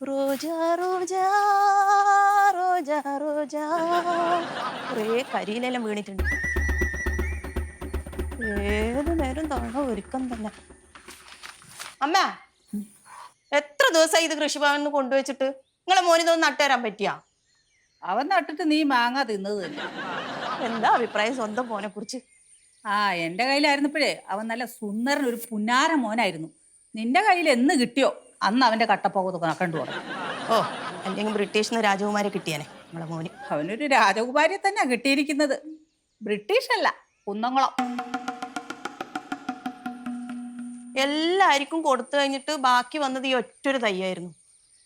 റോജാ റോജാ റോജാ റോജാ കുറേ കരിയിലെല്ലാം വീണിട്ടുണ്ട്. ഏത് നേരം തവണ ഒരുക്കം തന്നെ. അമ്മ, എത്ര ദിവസമായി ഇത് കൃഷിഭവനിൽ കൊണ്ടുവച്ചിട്ട്? നിങ്ങളെ മോനിതൊന്ന് നട്ടുതരാൻ പറ്റിയാ? അവൻ നട്ടിട്ട് നീ മാങ്ങ തിന്നത് തന്നെ. എന്താ അഭിപ്രായം സ്വന്തം മോനെ കുറിച്ച്? എൻ്റെ കയ്യിലായിരുന്നപ്പോഴേ അവൻ നല്ല സുന്ദരൻ ഒരു പുന്നാര മോനായിരുന്നു. നിന്റെ കയ്യിൽ എന്ന് കിട്ടിയോ അന്ന് അവന്റെ കട്ടപ്പോകത്തൊക്കെ കണ്ടു തുടങ്ങി. ഓ, അല്ലെങ്കിൽ ബ്രിട്ടീഷിന് രാജകുമാരെ കിട്ടിയാനെ നമ്മളെ മോന്. അവനൊരു രാജകുമാരിയെ തന്നെയാ കിട്ടിയിരിക്കുന്നത്. ബ്രിട്ടീഷ് അല്ല, കുന്നംകുളം. എല്ലാവർക്കും കൊടുത്തു കഴിഞ്ഞിട്ട് ബാക്കി വന്നത് ഈ ഒറ്റൊരു തയ്യായിരുന്നു.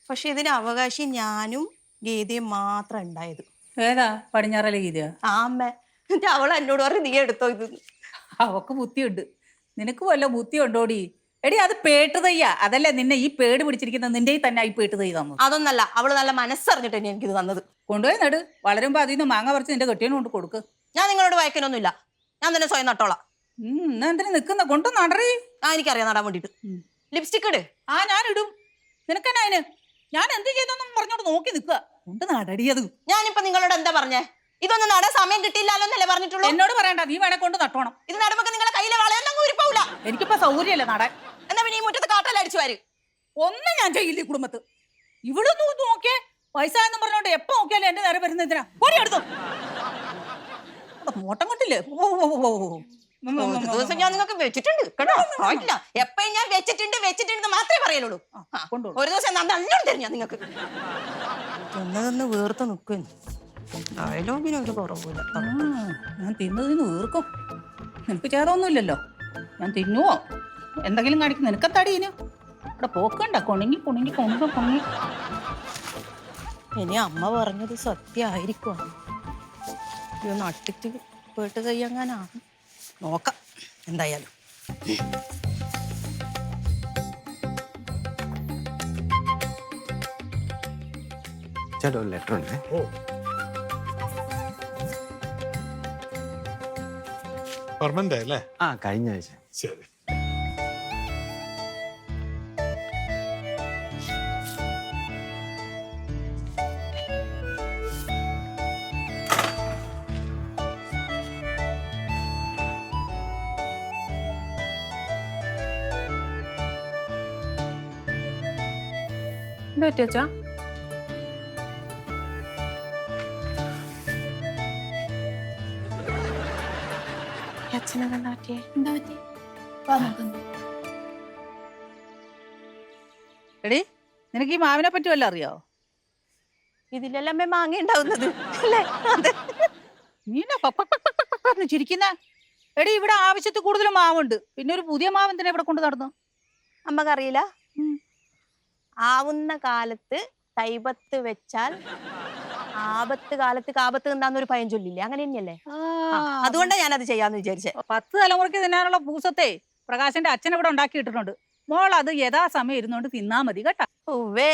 പക്ഷെ ഇതിന് അവകാശി ഞാനും ഗീതയും മാത്രം ഉണ്ടായത്. ഏതാ പടിഞ്ഞാറല ഗീതയാ? ആ അമ്മ, എന്നിട്ട് അവൾ എന്നോട് പറഞ്ഞു നീ എടുത്തോ ഇത്. അവക്ക് ബുദ്ധിയുണ്ട്, നിനക്ക് വല്ല ബുദ്ധി ഉണ്ടോടി? എടി അത് പേട്ട് തയ്യാ, അതല്ലേ നിന്നെ ഈ പേട് പിടിച്ചിരിക്കുന്നത്. നിന്റെ തന്നെ ഈ പേട്ട് തൈ തന്നു. അതൊന്നല്ല, അവള് നല്ല മനസ്സറിഞ്ഞിട്ട് തന്നെ എനിക്കിത് തന്നത്. കൊണ്ടുപോയി നട്, വളരുമ്പോ അതിൽ നിന്ന് മാങ്ങ പറിച്ച് നിന്റെ കെട്ടിയനും കൊണ്ട് കൊടുക്ക്. ഞാൻ നിങ്ങളോട് വായിക്കാനൊന്നുമില്ല, ഞാൻ തന്നെ സ്വയം നട്ടോളാം. എന്നാ എന്തിനു നിക്കുന്ന കൊണ്ട് നടറി. എനിക്കറിയാം നടാൻ വേണ്ടിട്ട്. ലിപ്സ്റ്റിക് ഇട്. ഞാൻ ഇടും. നിനക്കെന്നാ അതിന്? ഞാൻ എന്ത് ചെയ്തൊന്നും പറഞ്ഞോട് നോക്കി നിക്കുക. കൊണ്ട് നടടിയത്. ഞാനിപ്പോ നിങ്ങളോട് എന്താ പറഞ്ഞേ? ഇതൊന്നും നടാൻ സമയം കിട്ടിയില്ലല്ലോ എന്നല്ലേ പറഞ്ഞിട്ടുള്ളൂ. എന്നോട് പറയണ്ട, നീ വേണേ കൊണ്ട് നട്ടോണം. ഇത് നടുമ്പോ നിങ്ങളെ കയ്യിലെ വളയൊന്നും ഊരിപ്പോവില്ല. എനിക്കിപ്പോ സൗകര്യമല്ല നടാൻ. എന്നാ പിന്നെ ഈ മുറ്റത്ത് കാട്ടല്ല അടിച്ചു വാര്. ഒന്നും ഞാൻ ചെയ്യില്ല ഈ കുടുംബത്ത്. ഇവിടെ നോക്കിയേ, വയസ്സായെന്നും പറഞ്ഞോണ്ട് എപ്പോ നോക്കിയാലും എന്റെ നേരെ വരുന്ന എന്തിനാ? ഓടി എടുത്തു മോട്ടം കൊണ്ടില്ലേ? ദിവസം ഞാൻ നിങ്ങൾക്ക് വെച്ചിട്ടുണ്ട് കേട്ടോ. ആയിട്ടില്ല, എപ്പോഴും ഞാൻ വെച്ചിട്ടുണ്ട് മാത്രമേ പറയുള്ളൂ. ഒരു ദിവസം നല്ലോണം തരും ഞാൻ നിങ്ങൾക്ക്. തിന്നതെന്ന് വേർത്ത് നിൽക്കുന്നു. ഡയലോഗിനൊരു കുറവില്ല. ഞാൻ തിന്നതിന് വീർക്കും. നിനക്ക് ചേർന്നൊന്നുമില്ലല്ലോ. ഞാൻ തിന്നുവോ എന്തെങ്കിലും കാണിക്കും. നിനക്കെത്താടീന് ഇവിടെ പോക്കണ്ട. കൊണുങ്ങി കൊണുങ്ങി കൊണുങ്ങി കൊണുങ്ങി. ഇനി അമ്മ പറഞ്ഞത് സത്യമായിരിക്കും. ഇത് നട്ടിട്ട് പോയിട്ട് കയ്യങ്ങാനാണ്. നോക്കാം എന്തായാലും. ചേട്ടാ ഒരു ലെറ്റർ ഉണ്ട്. പെർമനന്റ് അല്ലേ? കഴിഞ്ഞ ആഴ്ച. ശരി. എന്താ പറ്റിയച്ചാ? അച്ഛനെ കണ്ടാ പറ്റിയേ? എന്താ പറ്റി? എടി, നിനക്ക് ഈ മാവിനെ പറ്റി വല്ല അറിയോ? ഇതിലെല്ലാം അമ്മ മാങ്ങ ഉണ്ടാവുന്നത് അല്ലേ? അതെ. നീ ചിരിക്കുന്ന. എടി, ഇവിടെ ആവശ്യത്തിൽ കൂടുതൽ മാവുണ്ട്. പിന്നെ ഒരു പുതിയ മാവ് എന്തിനാ ഇവിടെ കൊണ്ട് നടന്നു? അമ്മക്കറിയില്ല. ആവുന്ന കാലത്ത് തൈപത്ത് വെച്ചാൽ ആപത്ത് കാലത്ത് കാപത്ത് എന്താന്നൊരു പഴഞ്ചൊല്ലില്ലേ? അങ്ങനെ തന്നെയല്ലേ? അതുകൊണ്ടാണ് ഞാനത് ചെയ്യാന്ന് വിചാരിച്ചേ. 10 തലമുറയ്ക്ക് തിന്നാനുള്ള പൂസത്തെ പ്രകാശന്റെ അച്ഛൻ ഇവിടെ ഉണ്ടാക്കിയിട്ടുണ്ട്. മോൾ അത് യഥാസമയം ഇരുന്നോണ്ട് തിന്നാ മതി കേട്ടാ. ഓവേ,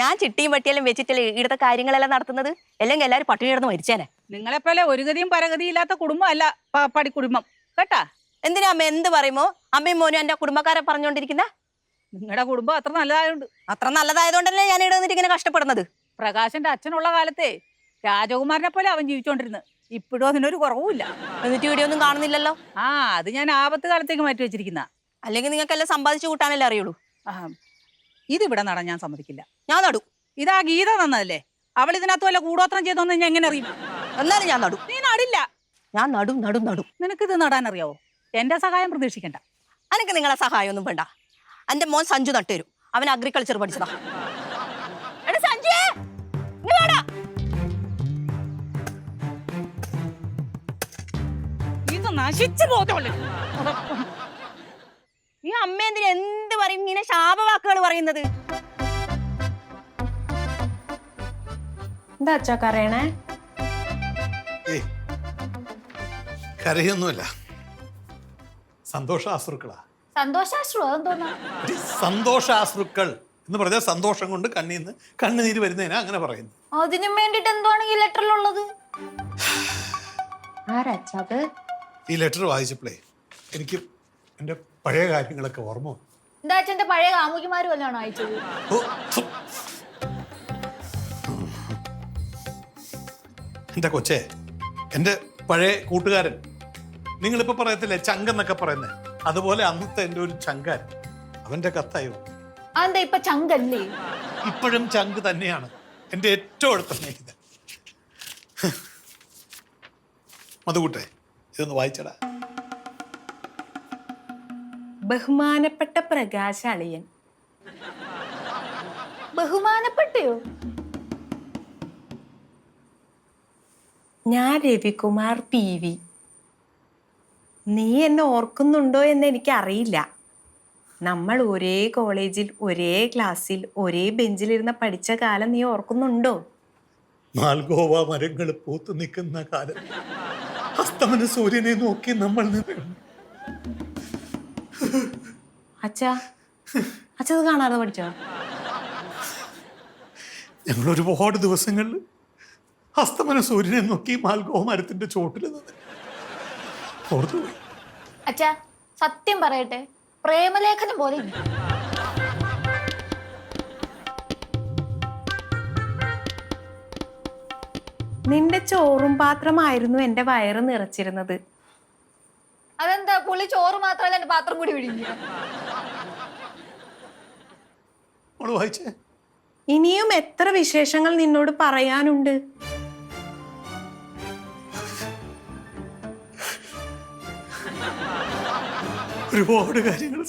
ഞാൻ ചിട്ടിയും പട്ടിയെല്ലാം വെച്ചിട്ടല്ലേ ഇവിടുത്തെ കാര്യങ്ങളെല്ലാം നടത്തുന്നത്. അല്ലെങ്കിൽ എല്ലാരും പട്ടിണി കിടന്ന് മരിച്ചേനെ. നിങ്ങളെപ്പോലെ ഒരു ഗതിയും പരഗതിയും ഇല്ലാത്ത കുടുംബം അല്ല പടി കുടുംബം കേട്ടാ. എന്തിനാ അമ്മ എന്ത് പറയുമ്പോ അമ്മയും മോനും എന്റെ കുടുംബക്കാരെ പറഞ്ഞോണ്ടിരിക്കുന്ന? നിങ്ങളുടെ കുടുംബം അത്ര നല്ലതായോണ്ട്. അത്ര നല്ലതായതുകൊണ്ടല്ലേ ഞാൻ ഇവിടെ വന്നിട്ട് ഇങ്ങനെ കഷ്ടപ്പെടുന്നത്. പ്രകാശന്റെ അച്ഛനുള്ള കാലത്തെ രാജകുമാരനെ പോലെ അവൻ ജീവിച്ചോണ്ടിരുന്നത്. ഇപ്പോഴും അതിനൊരു കുറവുമില്ല. എന്നിട്ട് വീഡിയോ ഒന്നും കാണുന്നില്ലല്ലോ. അത് ഞാൻ ആപത്ത് കാലത്തേക്ക് മാറ്റി വെച്ചിരിക്കുന്ന. അല്ലെങ്കിൽ നിങ്ങൾക്കെല്ലാം സമ്പാദിച്ചു കൂട്ടാനല്ലേ അറിയുള്ളൂ. ഇതിവിടെ നടാൻ ഞാൻ സമ്മതിക്കില്ല. ഞാൻ നടു. ഇതാ ഗീത തന്നതല്ലേ. അവൾ ഇതിനകത്ത് വല്ല കൂടോത്രം ചെയ്തോന്ന് ഞാൻ എങ്ങനെ അറിയും? എന്നാലും ഞാൻ നടും. നീ നടില്ല. ഞാൻ നടും നടും നടും. നിനക്കിത് നടാൻ അറിയാവോ? എന്റെ സഹായം പ്രതീക്ഷിക്കണ്ട. എനിക്ക് നിങ്ങളെ സഹായം ഒന്നും വേണ്ട. എന്റെ മോൻ സഞ്ജു നട്ടുതരും. അവൻ അഗ്രികൾച്ചർ പഠിച്ചതാ. ഇത് നശിച്ചു പോകത്തുള്ളൂ. ഈ അമ്മ എന്തിനാ എന്ത് പറയും ഇങ്ങനെ ശാപവാക്കുകൾ പറയുന്നത്? എന്താ അച്ഛാ കരയണേ? കരയൊന്നുമല്ല, സന്തോഷാശ്രുക്കളാ. സന്തോഷാശ്രു അതെന്തോന്നാ? സന്തോഷാശ്രുക്കൾ എന്ന് പറഞ്ഞാൽ സന്തോഷം കൊണ്ട് കണ്ണീന്ന് കണ്ണുനീര് വരുന്നതിനാ അങ്ങനെ പറയുന്നു. അതിനും വേണ്ടിട്ട് എന്താണ് ഈ ലെറ്ററിലുള്ളത്? ആരാച്ചത്? ഈ ലെറ്റർ വായിച്ചപ്പോഴേ എനിക്ക് എൻ്റെ പഴയ കാര്യങ്ങളൊക്കെ ഓർമ്മ വന്നു. എന്താ അച്ഛന്റെ പഴയ കാമുകിമാര് വല്ലാണ് അയച്ചത്? എൻ്റെ കൊച്ചേ, എൻ്റെ പഴയ കൂട്ടുകാരൻ, നിങ്ങളിപ്പോൾ പറയത്തില്ലേ ചങ്കെന്നൊക്കെ പറയുന്നത്, അതുപോലെ അന്നത്തെ എൻ്റെ ഒരു ചങ്കാരൻ, അവൻ്റെ കത്തായോ. അതെന്താ ഇപ്പൊ ചങ്കല്ലേ? ഇപ്പോഴും ചങ്ക് തന്നെയാണ്, എൻ്റെ ഏറ്റവും അടുത്ത സ്നേഹിതൻ. മധുകൂട്ടെ, ഇതൊന്ന് വായിച്ചടാ. ബഹുമാനപ്പെട്ട പ്രകാശ് അളിയൻ. ബഹുമാനപ്പെട്ടോ? ഞാൻ രവികുമാർ PV. നീ എന്നെ ഓർക്കുന്നുണ്ടോ എന്ന് എനിക്കറിയില്ല. നമ്മൾ ഒരേ കോളേജിൽ ഒരേ ക്ലാസ്സിൽ ഒരേ ബെഞ്ചിലിരുന്ന് പഠിച്ച കാലം നീ ഓർക്കുന്നുണ്ടോ? മാൽഗോവ മരങ്ങൾ പൂത്തു നിൽക്കുന്ന കാലം, അസ്തമന സൂര്യനെ നോക്കി നമ്മൾ അച്ഛാ അത് കാണാതെ പഠിച്ചോ? ഞങ്ങൾ ഒരുപാട് ദിവസങ്ങളിൽ അസ്തമന സൂര്യനെ നോക്കി മാൽഗോവ മരത്തിന്റെ ചോട്ടിൽ നിന്ന് ഓർത്തുപോയി. അച്ഛാ സത്യം പറയട്ടെ, പ്രേമലേഖനം പോലെ ഉണ്ട്. നിന്റെ ചോറും പാത്രമായിരുന്നു എന്റെ വയറ് നിറച്ചിരുന്നത്. അതെന്താ പുള്ളി ചോറ് മാത്രമല്ല എന്റെ പാത്രം കൂടി വിഴുങ്ങി? വായിച്ചേ. ഇനിയും എത്ര വിശേഷങ്ങൾ നിന്നോട് പറയാനുണ്ട്. ഒരുപാട് കാര്യങ്ങൾ